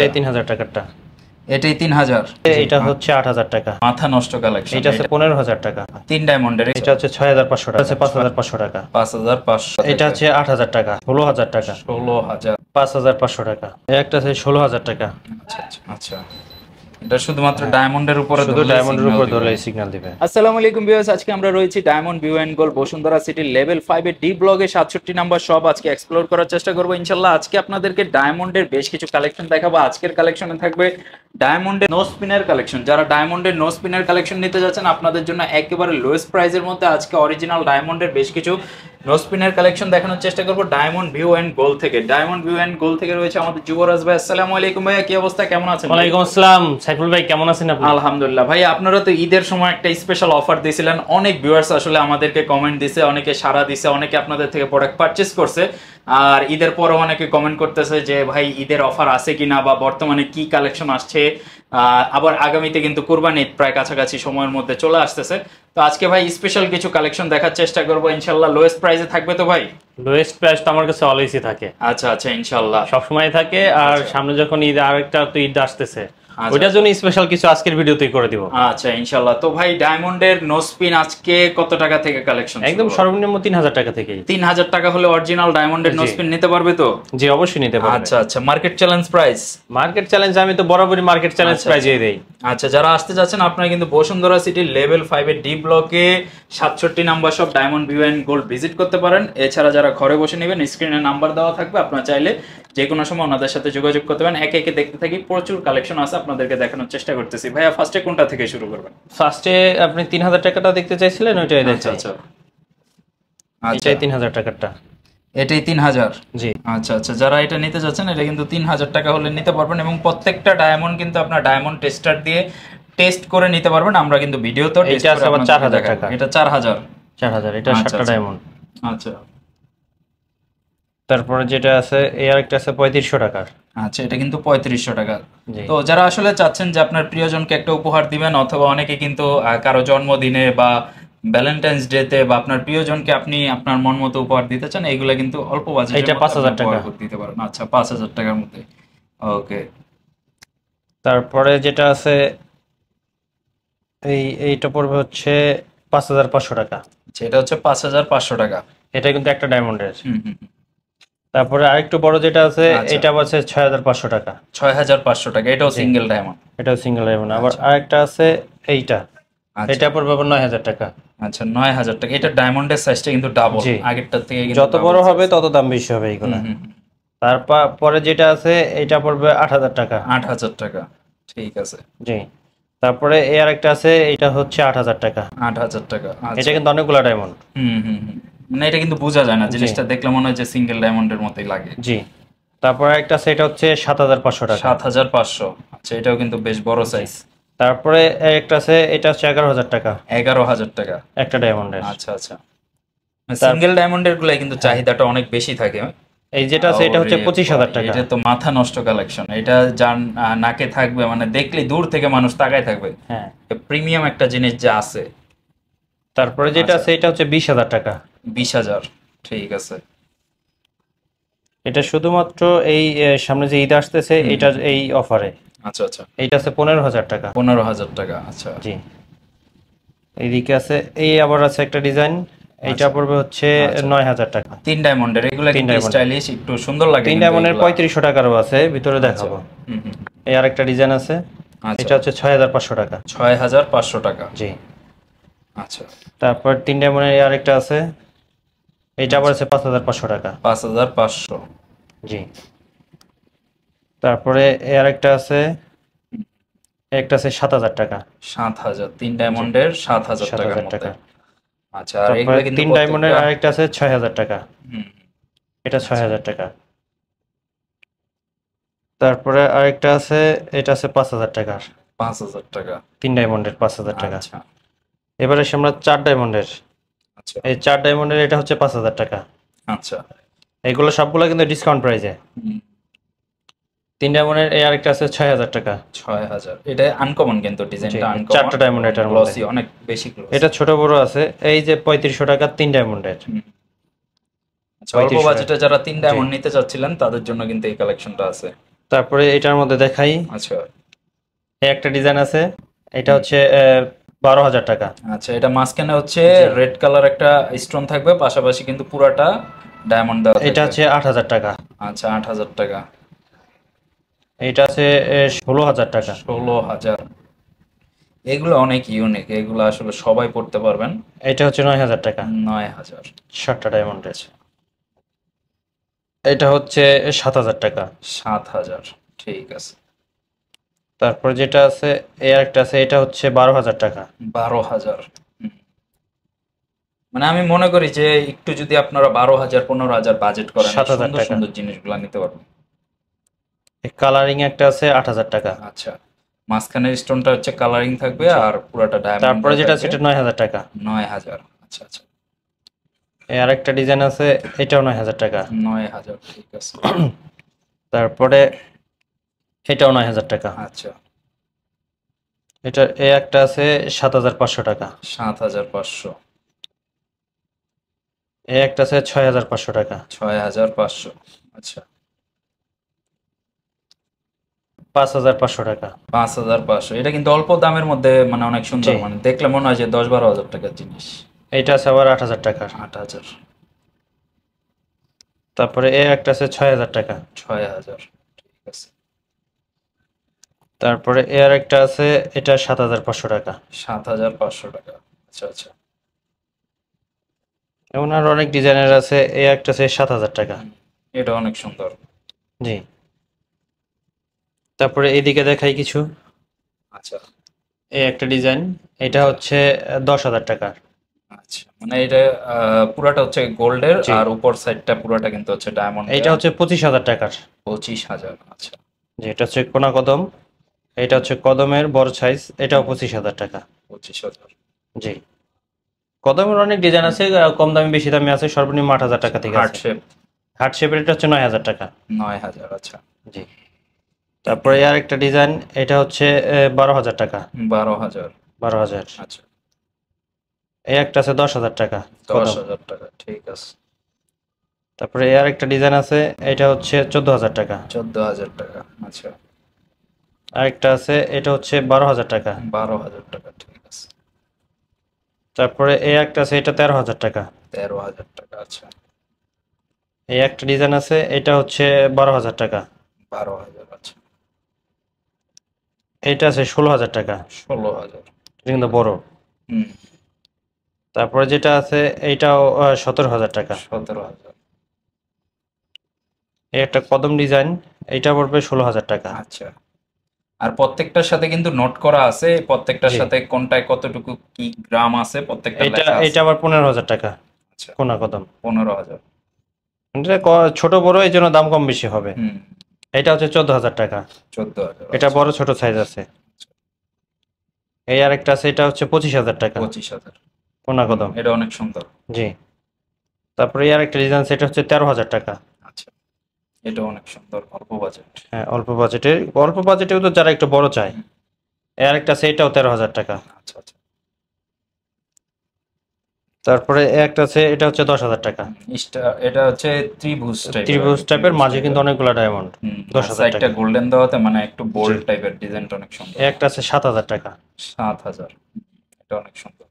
এই 3000 টাকারটা এটাই 3000। এটা হচ্ছে 8000 টাকা। মাথা নষ্ট কালেকশন। এটা আছে 15000 টাকা। 3 ডায়মন্ডের। এটা হচ্ছে 6500 টাকা। আছে 5500 টাকা। 5500। এটা হচ্ছে 8000 টাকা। 16000 টাকা। 16000। 5500 টাকা। একটা আছে 16000 টাকা। আচ্ছা আচ্ছা আচ্ছা, এটা শুধুমাত্র ডায়মন্ডের উপরে, শুধু ডায়মন্ডের উপর ধরলেই সিগন্যাল দিবে। আসসালামু আলাইকুম ভিউয়ার্স, আজকে আমরা রয়েছি diamond view and gold Bashundhara City level 5 এর ডি ব্লগে 67 নাম্বার শপ। আজকে এক্সপ্লোর করার চেষ্টা করব ইনশাআল্লাহ। আজকে আপনাদেরকে ডায়মন্ডের বেশ কিছু কালেকশন দেখাবো। আজকের কালেকশনে থাকবে ডায়মন্ডের নো স্পিনার কালেকশন। যারা ডায়মন্ডের নো স্পিনার কালেকশন নিতে যাচ্ছেন আপনাদের জন্য একেবারে লোয়েস্ট প্রাইসের মধ্যে আজকে অরিজিনাল ডায়মন্ডের বেশ কিছু নো স্পিনার কালেকশন দেখানোর চেষ্টা করব ডায়মন্ড ভিউ এন্ড গোল্ড থেকে। ডায়মন্ড ভিউ এন্ড গোল্ড থেকে রয়েছে আমাদের যুবরাজ ভাই। আসসালামু আলাইকুম ভাইয়া, কি অবস্থা, কেমন আছেন? ওয়ালাইকুম আসসালাম সাইফুল ভাই, কেমন আছেন আপনি? আলহামদুলিল্লাহ ভাই, আপনারা তো ঈদের সময় একটা স্পেশাল অফার দিয়েছিলেন, অনেক ভিউয়ার্স আসলে আমাদেরকে কমেন্ট দিছে, অনেকে সাড়া দিছে, অনেকে আপনাদের থেকে প্রোডাক্ট পারচেজ করছে। আর ঈদের পরও অনেকে কমেন্ট করতেছে যে ভাই ঈদের অফার আছে কিনা বা বর্তমানে কি কালেকশন আসছে। আবার আগামীতে কিন্তু কুরবানি ঈদ প্রায় কাছাকাছি সময়ের মধ্যে চলে আসতেছে। তো আজকে ভাই স্পেশাল কিছু কালেকশন দেখার চেষ্টা করবো ইনশাআল্লাহ। লোয়েস্ট প্রাইসে থাকবে তো ভাই? লোয়েস্ট প্রাইস তো আমার কাছে অলওয়েজই থাকে। আচ্ছা আচ্ছা, ইনশাআল্লাহ সব সময় থাকে। আর সামনে যখন ঈদ, আরেকটা তো ঈদ আসতেছে, ওইটার জন্য স্পেশাল কিছু আজকের ভিডিওতেই করে দিব। আচ্ছা ইনশাআল্লাহ। তো ভাই ডায়মন্ডের নো স্পিন আজকে কত টাকা থেকে কালেকশন? একদম সর্বনিম্ন 3000 টাকা থেকে। 3000 টাকা হলে অরিজিনাল ডায়মন্ডের নো স্পিন নিতে পারবে তো? জি অবশ্যই নিতে পারবে। আচ্ছা আচ্ছা, market challenge price? Market challenge আমি তো বরাবরই মার্কেট চ্যালেঞ্জ প্রাইজে দেই। আচ্ছা, যারা আসতে যাচ্ছেন আপনারা কিন্তু বসুন্ধরা সিটি লেভেল 5 এর ডি ব্লকে 67 number shop diamond view and gold visit করতে পারেন। এছাড়া যারা ঘরে বসে নেবেন স্ক্রিনে নাম্বার দেওয়া থাকবে, আপনারা চাইলে যে কোনো সময় ওনাদের সাথে যোগাযোগ করতে পারেন। একে একে দেখতে থাকি, প্রচুর কালেকশন আছে, আপনাদেরকে দেখানোর চেষ্টা করতেছি। ভাইয়া ফার্স্টে কোনটা থেকে শুরু করবেন? ফার্স্টে আপনি 3000 টাকাটা দেখতে চাইছিলেন, ওইটাই দেখছেন। আচ্ছা আচ্ছা, এটাই 3000 টাকারটা। এটাই 3000? জি। আচ্ছা আচ্ছা, যারা এটা নিতে যাচ্ছেন এটা কিন্তু 3000 টাকা হলে নিতে পারবেন এবং প্রত্যেকটা ডায়মন্ড কিন্তু আপনার ডায়মন্ড টেস্টার দিয়ে টেস্ট করে নিতে পারবেন। আমরা কিন্তু ভিডিওতেও টেস্ট করে আবার 4000 টাকা। এটা 4000। 4000 এটা 7টা ডায়মন্ড। আচ্ছা, তারপরে যেটা আছে এই আরেকটা আছে 3500 টাকার। আচ্ছা, এটা কিন্তু 3500 টাকা। তো যারা আসলে চাচ্ছেন যে আপনার প্রিয়জনকে একটা উপহার দিবেন, অথবা অনেকে কিন্তু কারো জন্মদিনে বা ভ্যালেন্টাইন্স ডে তে বা আপনার প্রিয়জনকে আপনি আপনার মন মতো উপহার দিতে চান, এইগুলা কিন্তু অল্প বাজেটে এটা 5000 টাকা দিতে পারেন। আচ্ছা, 5000 টাকার মধ্যে। ওকে। তারপরে যেটা আছে এইটা পড়বে হচ্ছে 5500 টাকা। আচ্ছা, এটা হচ্ছে 5500 টাকা। এটা কিন্তু একটা ডায়মন্ডের। তারপরে আরেকটু বড় যেটা আছে এটা আছে 6500 টাকা। 6500 টাকা, এটাও সিঙ্গেল ডায়মন্ড। এটাও সিঙ্গেল ডায়মন্ড। আবার আরেকটা আছে এইটা, এটা পড়বে আবার 9000 টাকা। আচ্ছা, 9000 টাকা। এটা ডায়মন্ডের সাইজটা কিন্তু ডাবল আগেরটার থেকে, যত বড় হবে তত দাম বেশি হবে এইগুলো। তারপরে যেটা আছে এটা পড়বে 8000 টাকা। 8000 টাকা, ঠিক আছে। জি। তারপরে এই আরেকটা আছে, এটা হচ্ছে 8000 টাকা। 8000 টাকা। এটা কিন্তু অনেকগুলো ডায়মন্ড। মানে এটা কিন্তু বোঝা যায় না, জিনিসটা দেখলে মনে হয় যে সিঙ্গেল ডায়মন্ডের মতোই লাগে। জি। তারপরে একটা সেটা হচ্ছে 7500 টাকা। 7500। আচ্ছা, এটাও কিন্তু বেশ বড় সাইজ। তারপরে একটা আছে, এটা হচ্ছে 11000 টাকা। 11000 টাকা একটা ডায়মন্ডের। আচ্ছা আচ্ছা, সিঙ্গেল ডায়মন্ডের গুলাই কিন্তু চাহিদাটা অনেক বেশি থাকে। এই যেটা আছে এটা হচ্ছে 25000 টাকা। এটা তো মাথা নষ্ট কালেকশন। এটা যার নাকে থাকবে মানে দেখলে দূর থেকে মানুষ তাকায় থাকবে। হ্যাঁ, প্রিমিয়াম একটা জিনিস যা আছে। তারপরে যেটা আছে এটা হচ্ছে 20000 টাকা। 20000, ঠিক আছে। এটা শুধুমাত্র এই সামনে যে ঈদ আসতেছে এটা এই অফারে। আচ্ছা আচ্ছা, এইটা আছে 15000 টাকা। 15000 টাকা। আচ্ছা, জি। এইদিকে আছে এই আবার আছে একটা ডিজাইন, এইটা পড়বে হচ্ছে 9000 টাকা। 3 ডায়মন্ডের। এগুলা কিন্তু স্টাইলিশ, একটু সুন্দর লাগে। 3 ডায়মন্ডের 3500 টাকারও আছে, ভিতরে দেখাবো। এই আরেকটা ডিজাইন আছে, এটা হচ্ছে 6500 টাকা। 6500 টাকা, জি। আচ্ছা। তারপর 3 ডায়মন্ডের এই আরেকটা আছে, এটা আবার আছে 5500 টাকা। 5500, জি। তারপরে এই আরেকটা আছে, একটা আছে 7000 টাকা। 7000, 3 ডায়মন্ডের 7000 টাকা। আচ্ছা, আর এগুলা কিন্তু 3 ডায়মন্ডের আরেকটা আছে 6000 টাকা। এটা 6000 টাকা। তারপরে আরেকটা আছে, এটা আছে 5000 টাকা। 5000 টাকা, 3 ডায়মন্ডের 5000 টাকা। আচ্ছা, এবারে আমরা 4 ডায়মন্ডের। আচ্ছা, এই 4 ডায়মন্ডের এটা হচ্ছে 5000 টাকা। আচ্ছা, এগুলো সবগুলো কিন্তু ডিসকাউন্ট প্রাইসে। 3 ডায়মন্ডের এই আরেকটা আছে 6000 টাকা। 6000, এটা আনকমন কিন্তু ডিজাইনটা আনকমন। 4টা ডায়মন্ড এটার মধ্যে, অনেক বেশি ক্লোজ। এটা ছোট বড় আছে। এই যে 3500 টাকা 3 ডায়মন্ডের। আচ্ছা, অল্প বাজেটে যারা 3 ডায়মন্ড নিতে চাচ্ছিলেন তাদের জন্য কিন্তু এই কালেকশনটা আছে। তারপরে এটার মধ্যে দেখাই, আচ্ছা এই একটা ডিজাইন আছে, এটা হচ্ছে 12,000 টাকা। আচ্ছা, এটা মাঝখানে হচ্ছে জি। রেড কালার একটা স্টোন থাকবে, পাশাপাশি কিন্তু পুরাটা ডায়মন্ড দেওয়া এটা থাকবে। হচ্ছে 8,000 টাকা। আচ্ছা 8,000 টাকা। এটা আছে 16,000 টাকা। 16,000। এগুলো অনেক ইউনিক, এগুলো আসলে সবাই পড়তে পারবেন। এটা হচ্ছে 9,000 টাকা, 9,000। 7টা ডায়মন্ডের। এটা হচ্ছে 7,000 টাকা। 7,000। ঠিক আছে। তারপর যেটা আছে, এই আরেকটা আছে, এটা হচ্ছে 12,000 টাকা। 12,000। মানে আমি মনে করি যে একটু যদি আপনারা 12,000 15,000 বাজেট করেন, এই 7,000 সুন্দর টাকা। সুন্দর জিনিসগুলো নিতে পারবেন। এই কালারিং একটা আছে 8,000 টাকা। আচ্ছা, মাঝখানের স্টোনটা হচ্ছে কালারিং থাকবে জি। আর পুরাটা ডায়মন্ড তারপরে যেটা আছে এটা 9,000 টাকা। 9,000। আচ্ছা আচ্ছা, এই আরেকটা ডিজাইন আছে, এটাও 9,000 টাকা। 9,000। ঠিক আছে। তারপরে এটাও 9,000 টাকা। আচ্ছা, এটা এই একটা আছে 7,500 টাকা। 7,500। এই একটা আছে 6,500 টাকা। 6,500। আচ্ছা, 5,500 টাকা। 5,500। এটা কিন্তু অল্প দামের মধ্যে মানে অনেক সুন্দর, জি। মানে দেখলে মনে হয় যে 10-12,000 টাকার জিনিস। এইটা আছে আবার 8,000 টাকার। 8,000। তারপরে এই একটা আছে 6,000 টাকা। 6,000। ঠিক আছে। তারপরে এর একটা আছে, এটা 7,500 টাকা। 7,500 টাকা। আচ্ছা আচ্ছা। এমন আর অনেক ডিজাইনের আছে, এই একটা আছে 7,000 টাকা। এটা অনেক সুন্দর। জি। তারপরে এইদিকে দেখাই কিছু। আচ্ছা এই একটা ডিজাইন, এটা হচ্ছে 10,000 টাকা। আচ্ছা, মানে এটা পুরাটা হচ্ছে গোল্ডের, জি। আর উপর সাইডটা পুরাটা কিন্তু হচ্ছে ডায়মন্ড এইটা দেওয়া। হচ্ছে 25,000 টাকার। 25,000। আচ্ছা, জি, এটা হচ্ছে কোনা কদম। এটা হচ্ছে কদমের বড় সাইজ, এটাও 25,000 টাকা। 25,000। জি। কদমের অনেক ডিজাইন আছে, কম দামি বেশি দামি আছে, সর্বনিম্ন 8,000 টাকা থেকে হার্ট আছে। শেপ। হার্ট শেপের এটা হচ্ছে 9,000 টাকা। 9,000। আচ্ছা, জি। তারপরে আর একটা ডিজাইন, এটা হচ্ছে 12,000 টাকা। 12,000। 12,000। আচ্ছা, এই একটা আছে 10,000 টাকা কদম। 10,000 টাকা। ঠিক আছে। তারপরে আর একটা ডিজাইন আছে, এটা হচ্ছে 14,000 টাকা। 14,000 টাকা। আচ্ছা, আরেকটা আছে, এটা হচ্ছে 12,000 টাকা। 12,000 টাকা। ঠিক আছে। তারপরে এই একটা আছে, এটা 13,000 টাকা। 13,000 টাকা। আচ্ছা, এই একটা ডিজাইন আছে, এটা হচ্ছে 12,000 টাকা। 12,000। আচ্ছা, এটা আছে 16,000 টাকা। 16,000। এটা কিন্তু বড়। হুম। তারপরে যেটা আছে, এইটাও 17,000 টাকা। 17,000। এই একটা কদম ডিজাইন, এইটা পড়বে 16,000 টাকা। আচ্ছা, আর প্রত্যেকটার সাথে কিন্তু নোট করা আছে, প্রত্যেকটার জি। সাথে কোনটায় কতটুকু কি গ্রাম আছে প্রত্যেকটা এটা লেখা আছে। এটা আবার 15,000 টাকা। আচ্ছা, কোনা কদম। 15,000। এটা ছোট বড় এই জন্য দাম কম বেশি হবে। হুম। এটা হচ্ছে 14,000 টাকা। 14,000। এটা আচ্ছা, বড় ছোট সাইজ আছে। এই আরেকটা আছে, এটা হচ্ছে 25,000 টাকা। 25,000। কোনা কদম। এটা অনেক সুন্দর। জি। তারপরে এই আরেকটা ডিজাইন আছে, এটা হচ্ছে 13,000 টাকা। আচ্ছা, এটা অনেক সুন্দর, অল্প বাজেট। হ্যাঁ, অল্প বাজেটেও তো যারা একটু বড় চায়। এই আরেকটা আছে, এটাও 13,000 টাকা। আচ্ছা আচ্ছা। তারপরে এই একটা আছে, এটা হচ্ছে 10,000 টাকা। এটা হচ্ছে ত্রিভুজ টাইপের, ত্রিভুজ টাইপের, মাঝে কিন্তু অনেকগুলো ডায়মন্ড। 10,000 সাইডটা টাকা। গোল্ডেন দেওয়াতে মানে একটু বোল্ড জি। টাইপের, ডিজাইনটা অনেক সুন্দর। এই একটা আছে 7,000 টাকা। 7,000। এটা অনেক সুন্দর।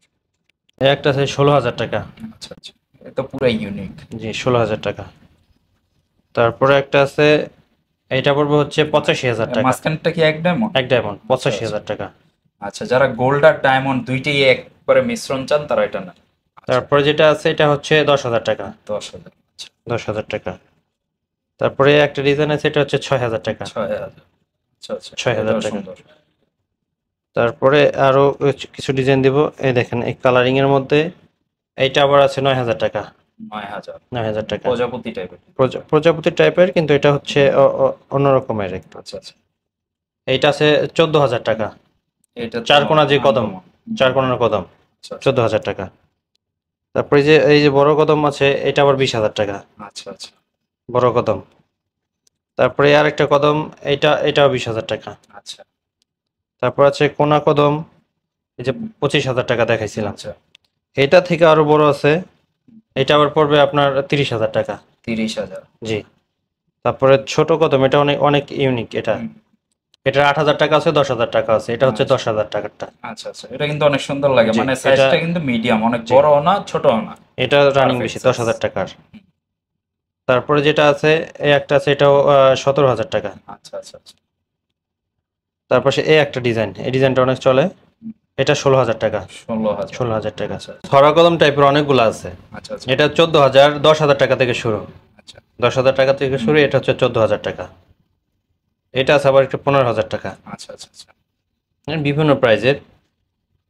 এই একটা আছে 16,000 টাকা। আচ্ছা আচ্ছা, এটা পুরাই ইউনিক। জি, 16,000 টাকা। তারপরে একটা আছে, এইটা পড়বে হচ্ছে 85,000 টাকা। মাঝখানটা কি এক ডায়মন্ড? এক ডায়মন্ড 85,000 টাকা। আচ্ছা, যারা গোল্ড আর ডায়মন্ড দুইটাই একবারে মিশ্রণ চান তারা এটা নেন। তারপরে যেটা আছে, এটা হচ্ছে 10,000 টাকা। 10,000। আচ্ছা, 10,000 টাকা। তারপরে একটা ডিজাইন আছে, এটা হচ্ছে 6,000 টাকা। 6,000। আচ্ছা আচ্ছা, 6,000 এটাও টাকা। সুন্দর। তারপরে আরো কিছু ডিজাইন দিব, এই দেখেন এই কালারিং এর মধ্যে। এইটা আবার আছে 9,000 টাকা। 9,000। 9,000 টাকা। প্রজাপতি টাইপের। প্রজাপতি টাইপের, কিন্তু এটা হচ্ছে অন্য রকমের একটু। আচ্ছা আচ্ছা। এইটা আছে 14,000 টাকা। এটা তো চারকোনা যে কদম, uncommon। চারকোনার কদম, আচ্ছা আচ্ছা। 14,000 টাকা। তারপরে এই যে বড় কদম আছে, এটা আবার 20,000 টাকা। আচ্ছা আচ্ছা। বড় কদম। তারপরে আর একটা কদম, এটাও 20,000 টাকা। আচ্ছা তারপর আছে কোনা কদম, এই যে 25,000 টাকা দেখাইছিলাম। আচ্ছা। এটা থেকে আরো বড় আছে, এটা আবার পড়বে আপনার 30,000 টাকা। 30,000। জি। তারপরে ছোট কদম, এটা অনেক অনেক ইউনিক। এটা এটা 8,000 টাকা আছে, 10,000 টাকা আছে। এটা হচ্ছে 10,000 টাকারটা। আচ্ছা আচ্ছা, এটা কিন্তু অনেক সুন্দর লাগে, জি, মানে এটা সাইজটা কিন্তু মিডিয়াম, অনেক বড়ও না ছোটও না। এটা রানিং Perfect বেশি, size। 10,000 টাকার। তারপরে যেটা আছে এই একটা আছে, এটাও 17,000 টাকা। আচ্ছা আচ্ছা আচ্ছা। তারপর এই একটা ডিজাইন, এই ডিজাইনটা অনেক চলে, এটা 16,000 টাকা। 16,000। 16,000 টাকা। আচ্ছা ছড়া কদম টাইপের অনেকগুলো আছে। আচ্ছা আচ্ছা এটা 14,000, 10,000 টাকা থেকে শুরু। আচ্ছা 10,000 টাকা থেকে শুরু, এটা হচ্ছে 14,000 টাকা। এটা আছে আবার একটু 15,000 টাকা। আচ্ছা আচ্ছা আচ্ছা। বিভিন্ন প্রাইজের।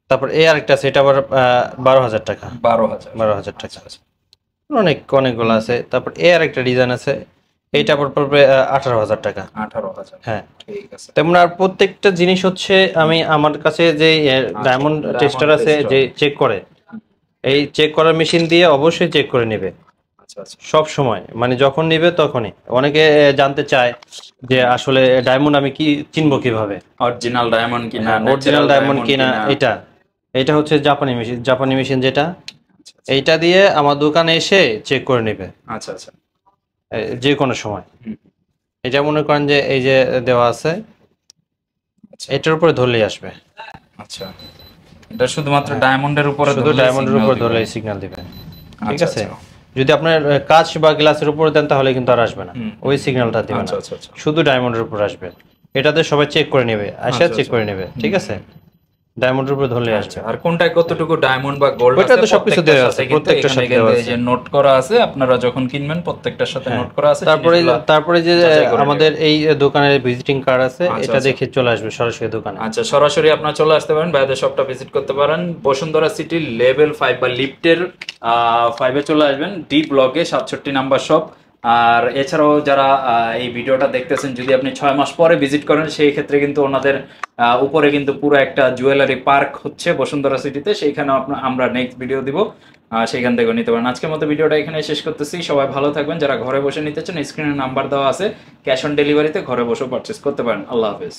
তারপর এই আরেকটা আছে, এটা আবার 12,000 টাকা। 12,000। 12,000 টাকা। আচ্ছা আচ্ছা অনেকগুলো আছে। তারপর এই আরেকটা ডিজাইন আছে, এইটা আবার পড়বে 18,000 টাকা। 18,000। হ্যাঁ, ঠিক আছে। তেমন আর প্রত্যেকটা জিনিস হচ্ছে আমি আমার কাছে যে ডায়মন্ড টেস্টার আছে যে চেক করে, এই চেক করার মেশিন দিয়ে অবশ্যই চেক করে নেবে আচ্ছা আচ্ছা সব সময়, মানে যখন নিবে তখনই। অনেকে জানতে চায় যে আসলে ডায়মন্ড আমি কি চিনবো কিভাবে, অরিজিনাল ডায়মন্ড কিনা, অরিজিনাল ডায়মন্ড কিনা। এটা এটা হচ্ছে জাপানি মেশিন যেটা, এইটা দিয়ে আমার দোকানে এসে চেক করে নেবে আচ্ছা আচ্ছা। যে কোনো সময়। এটা মনে করেন যে এই যে দেওয়া আছে, এটার উপরে ধরলেই আসবে। আচ্ছা, এটা শুধুমাত্র ডায়মন্ডের উপরে, শুধু ডায়মন্ডের উপর ধরলেই সিগন্যাল দিবে। ঠিক আছে, যদি আপনার কাঁচ বা গ্লাসের উপর দেন তাহলে কিন্তু আর আসবে না, ওই সিগন্যালটা দিবে না, শুধু ডায়মন্ডের উপর আসবে। এটাতে সবাই চেক করে নেবে, আসা চেক করে নেবে। ঠিক আছে, ডায়মন্ডের উপর ধরলে আসবে। আর কোনটায় কতটুকু ডায়মন্ড বা গোল্ড ওটা তো সবকিছু দেওয়া আছে, প্রত্যেকটার সাথে দেওয়া আছে, যে নোট করা আছে। আপনারা যখন কিনবেন প্রত্যেকটার সাথে নোট করা আছে। তারপরে যে আমাদের এই দোকানের ভিজিটিং কার্ড আছে, এটা দেখে চলে আসবে সরাসরি দোকানে। আচ্ছা, সরাসরি আপনারা চলে আসতে পারেন, ভাইদের শপটা ভিজিট করতে পারেন। বসুন্ধরা সিটি লেভেল 5 বা লিফটের 5-এ চলে আসবেন, ডি ব্লকে 67 নাম্বার শপ। আর এছাড়াও যারা এই ভিডিওটা দেখতেছেন, যদি আপনি 6 মাস পরে ভিজিট করেন, সেই ক্ষেত্রে কিন্তু ওনাদের উপরে কিন্তু পুরো একটা জুয়েলারি পার্ক হচ্ছে বসুন্ধরা সিটিতে, সেইখানে আমরা নেক্সট ভিডিও দিব, সেখান থেকে নিতে পারেন। আজকের মতো ভিডিওটা এখানে শেষ করতেছি। সবাই ভালো থাকবেন। যারা ঘরে বসে নিতে চান, স্ক্রিনে নাম্বার দেওয়া আছে, ক্যাশ অন ডেলিভারিতে ঘরে বসে পারচেস করতে পারেন। আল্লাহ হাফেজ।